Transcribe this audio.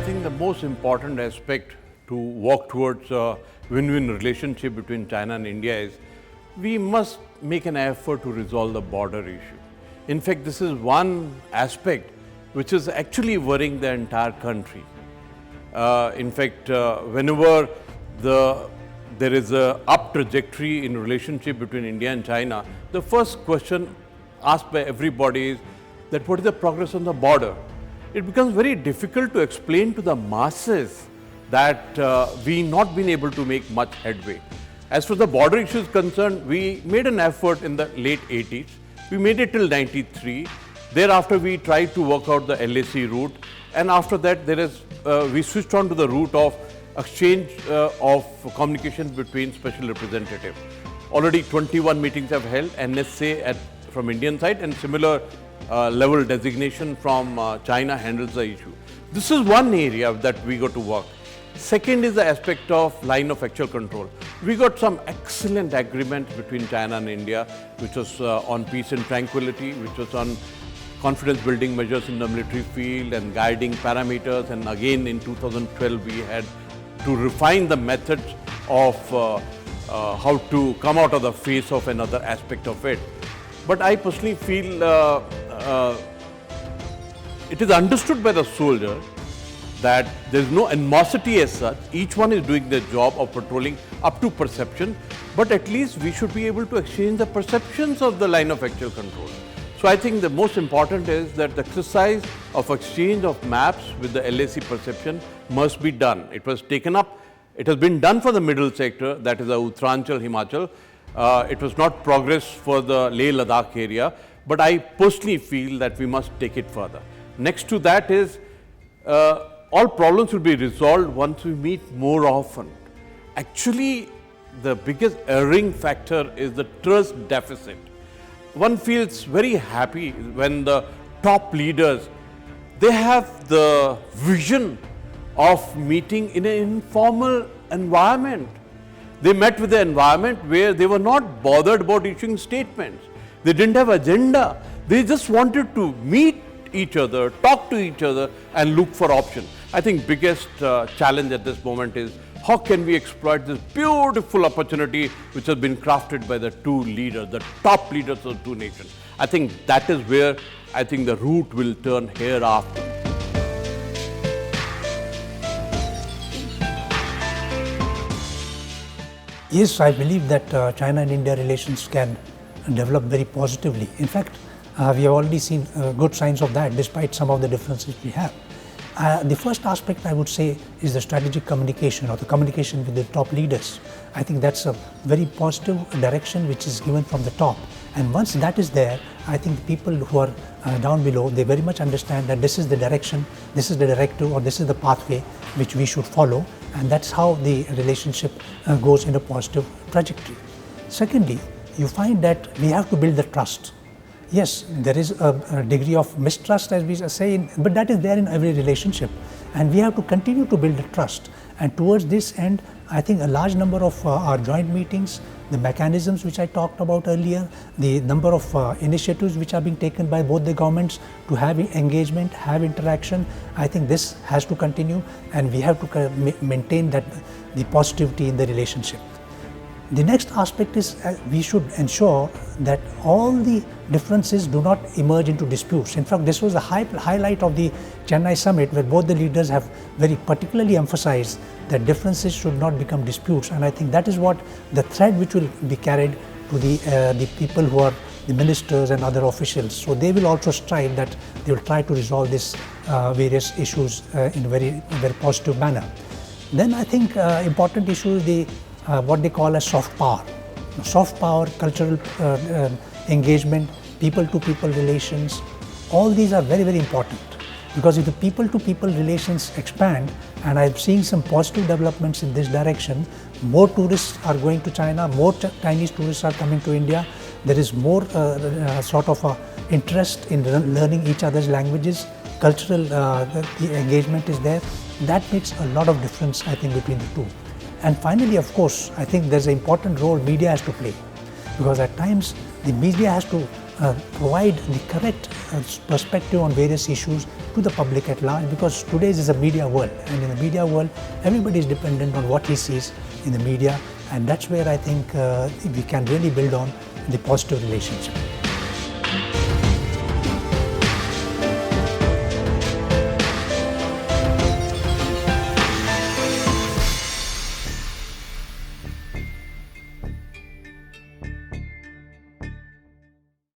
think the most important aspect to walk towards a win-win relationship between China and India is we must make an effort to resolve the border issue. In fact, this is one aspect which is actually worrying the entire country. In fact, whenever there is a up trajectory in relationship between India and China, the first question asked by everybody is that what is the progress on the border? It becomes very difficult to explain to the masses that we not been able to make much headway. As for the border issue is concerned, we made an effort in the late 80s. We made it till 93. Thereafter, we tried to work out the LAC route, and after that, we switched on to the route of exchange of communication between special representatives. Already 21 meetings have held, NSA from Indian side, and similar level designation from China handles the issue. This is one area that we got to work. Second is the aspect of line of actual control. We got some excellent agreements between China and India, which was on peace and tranquility, which was on confidence building measures in the military field and guiding parameters. And again in 2012, we had to refine the methods of how to come out of the face of another aspect of it. But I personally feel it is understood by the soldier that there is no animosity as such. Each one is doing their job of patrolling up to perception, but at least we should be able to exchange the perceptions of the line of actual control. So I think the most important is that the exercise of exchange of maps with the LAC perception must be done. It was taken up, it has been done for the middle sector, that is the Uttaranchal, Himachal. It was not progress for the Leh Ladakh area, but I personally feel that we must take it further. Next to that is all problems will be resolved once we meet more often. Actually, the biggest erring factor is the trust deficit. One feels very happy when the top leaders, they have the vision of meeting in an informal environment. They met with the environment where they were not bothered about issuing statements. They didn't have agenda. They just wanted to meet each other, talk to each other and look for options. I think biggest challenge at this moment is how can we exploit this beautiful opportunity which has been crafted by the two leaders, the top leaders of the two nations. I think that is where I think the route will turn hereafter. Yes, I believe that China and India relations can develop very positively. In fact, we have already seen good signs of that despite some of the differences we have. The first aspect I would say is the strategic communication or the communication with the top leaders. I think that's a very positive direction which is given from the top. And once that is there, I think the people who are down below, they very much understand that this is the direction, this is the directive or this is the pathway which we should follow. And that's how the relationship goes in a positive trajectory. Secondly, you find that we have to build the trust. Yes, there is a degree of mistrust as we say, but that is there in every relationship. And we have to continue to build the trust. And towards this end, I think a large number of our joint meetings, the mechanisms which I talked about earlier, the number of initiatives which are being taken by both the governments to have engagement, have interaction, I think this has to continue and we have to maintain that the positivity in the relationship. The next aspect is we should ensure that all the differences do not emerge into disputes. In fact, this was the highlight of the Chennai summit where both the leaders have very particularly emphasized that differences should not become disputes. And I think that is what the thread which will be carried to the people who are the ministers and other officials. So they will also strive that they will try to resolve these various issues in a very positive manner. Then I think important issue is the what they call as soft power. Soft power, cultural engagement, people-to-people relations, all these are very, very important because if the people-to-people relations expand, and I'm seeing some positive developments in this direction, more tourists are going to China, more Chinese tourists are coming to India, there is more sort of interest in learning each other's languages, cultural engagement is there. That makes a lot of difference, I think, between the two. And finally, of course, I think there's an important role media has to play because at times the media has to provide the correct perspective on various issues to the public at large, because today's is a media world, and in the media world everybody is dependent on what he sees in the media, and that's where I think we can really build on the positive relationship.